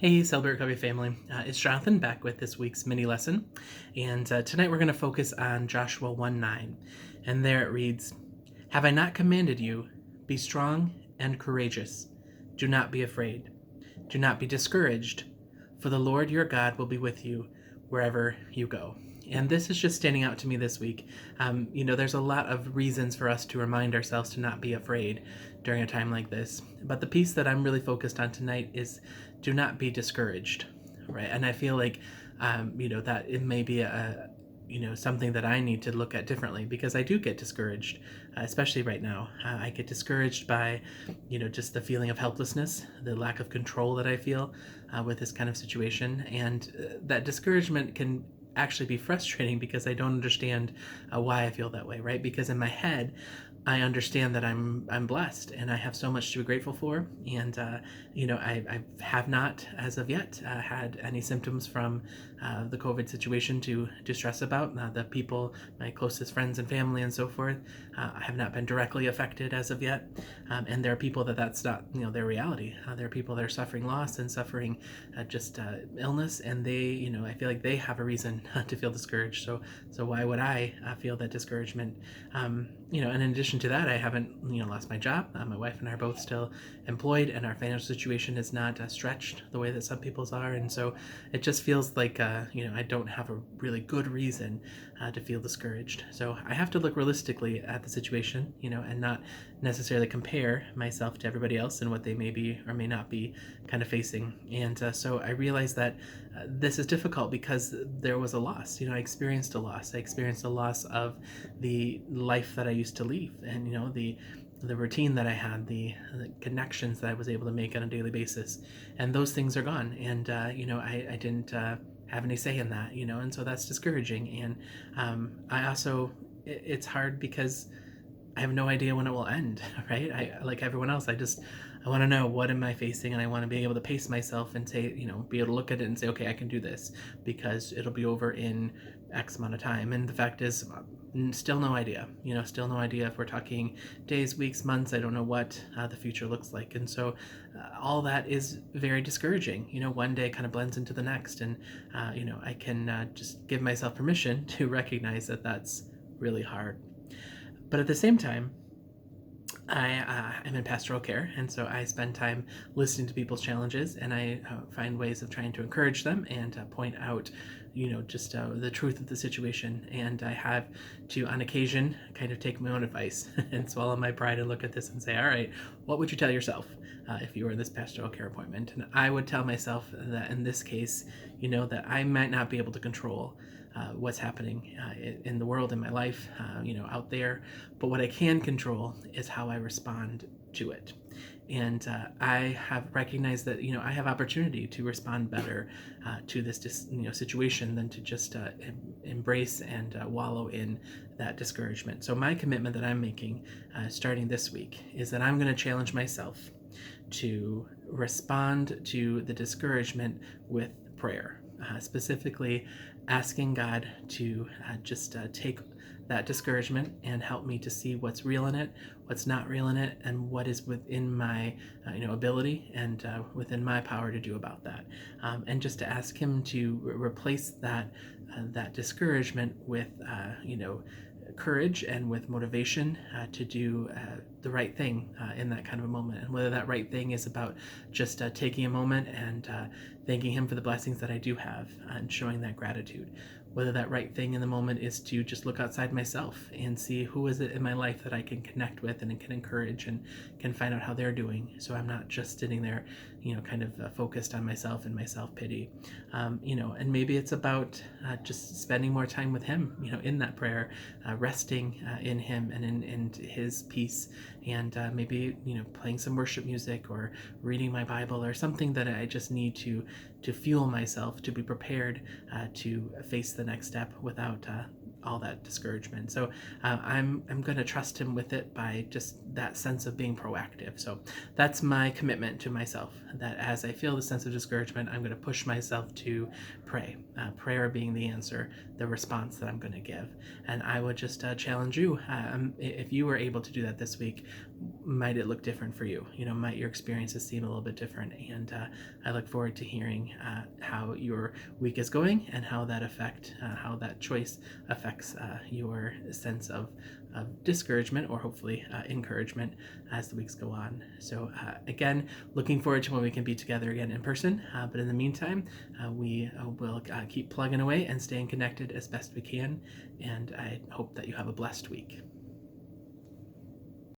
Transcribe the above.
Hey, Celebrate Recovery family. It's Jonathan back with this week's mini lesson. And tonight we're going to focus on Joshua 1:9. And there it reads, "Have I not commanded you? Be strong and courageous. Do not be afraid. Do not be discouraged, for the Lord your God will be with you wherever you go." And this is just standing out to me this week. There's a lot of reasons for us to remind ourselves to not be afraid during a time like this. But the piece that I'm really focused on tonight is do not be discouraged, right? And I feel like, that it may be something that I need to look at differently because I do get discouraged, especially right now. I get discouraged by, just the feeling of helplessness, the lack of control that I feel with this kind of situation. And that discouragement can actually be frustrating because I don't understand why I feel that way, right? Because in my head, I understand that I'm blessed and I have so much to be grateful for, and I have not as of yet had any symptoms from the COVID situation to stress about. The people, my closest friends and family, and so forth, have not been directly affected as of yet, and there are people that's not their reality. There are people that are suffering loss and suffering just illness, and they I feel like they have a reason to feel discouraged. So why would I feel that discouragement? And in addition to that, I haven't lost my job. My wife and I are both still employed, and our financial situation is not stretched the way that some people's are, and so it just feels like I don't have a really good reason to feel discouraged. So I have to look realistically at the situation, and not necessarily compare myself to everybody else and what they may be or may not be kind of facing. And so I realized that this is difficult because there was a loss. I experienced a loss. I experienced a loss of the life that I used to lead, and the routine that I had, the connections that I was able to make on a daily basis, and those things are gone. And I didn't have any say in that, and so that's discouraging. And I also, it's hard because I have no idea when it will end, right? I, like everyone else, I want to know what am I facing, and I want to be able to pace myself and say, be able to look at it and say, okay, I can do this because it'll be over in X amount of time. And the fact is, still no idea, still no idea if we're talking days, weeks, months. I don't know what the future looks like. And so all that is very discouraging. One day kind of blends into the next. And, I can just give myself permission to recognize that that's really hard. But at the same time, I am in pastoral care, and so I spend time listening to people's challenges, and I find ways of trying to encourage them and point out, just the truth of the situation. And I have to, on occasion, kind of take my own advice and swallow my pride and look at this and say, all right, what would you tell yourself if you were in this pastoral care appointment? And I would tell myself that in this case, that I might not be able to control what's happening in the world, in my life, out there. But what I can control is how I respond to it. And I have recognized that, I have opportunity to respond better to this, situation than to just embrace and wallow in that discouragement. So my commitment that I'm making starting this week is that I'm going to challenge myself to respond to the discouragement with prayer. Specifically asking God to just take that discouragement and help me to see what's real in it, what's not real in it, and what is within my ability and within my power to do about that. And just to ask Him to replace that discouragement with courage and with motivation to do the right thing in that kind of a moment. And whether that right thing is about just taking a moment and thanking Him for the blessings that I do have and showing that gratitude. Whether that right thing in the moment is to just look outside myself and see who is it in my life that I can connect with and can encourage and can find out how they're doing. So I'm not just sitting there, kind of focused on myself and my self-pity. And maybe it's about just spending more time with Him, in that prayer, resting in Him and in His peace, and maybe, playing some worship music or reading my Bible or something that I just need to fuel myself to be prepared to face the next step without all that discouragement. So I'm going to trust Him with it by just that sense of being proactive. So that's my commitment to myself, that as I feel the sense of discouragement, I'm going to push myself to pray. Prayer being the answer, the response that I'm going to give. And I would just challenge you, if you were able to do that this week, might it look different for you? Might your experiences seem a little bit different? And I look forward to hearing how your week is going and how that choice affects your sense of discouragement, or hopefully encouragement, as the weeks go on. So again, looking forward to when we can be together again in person. But in the meantime, we will keep plugging away and staying connected as best we can. And I hope that you have a blessed week.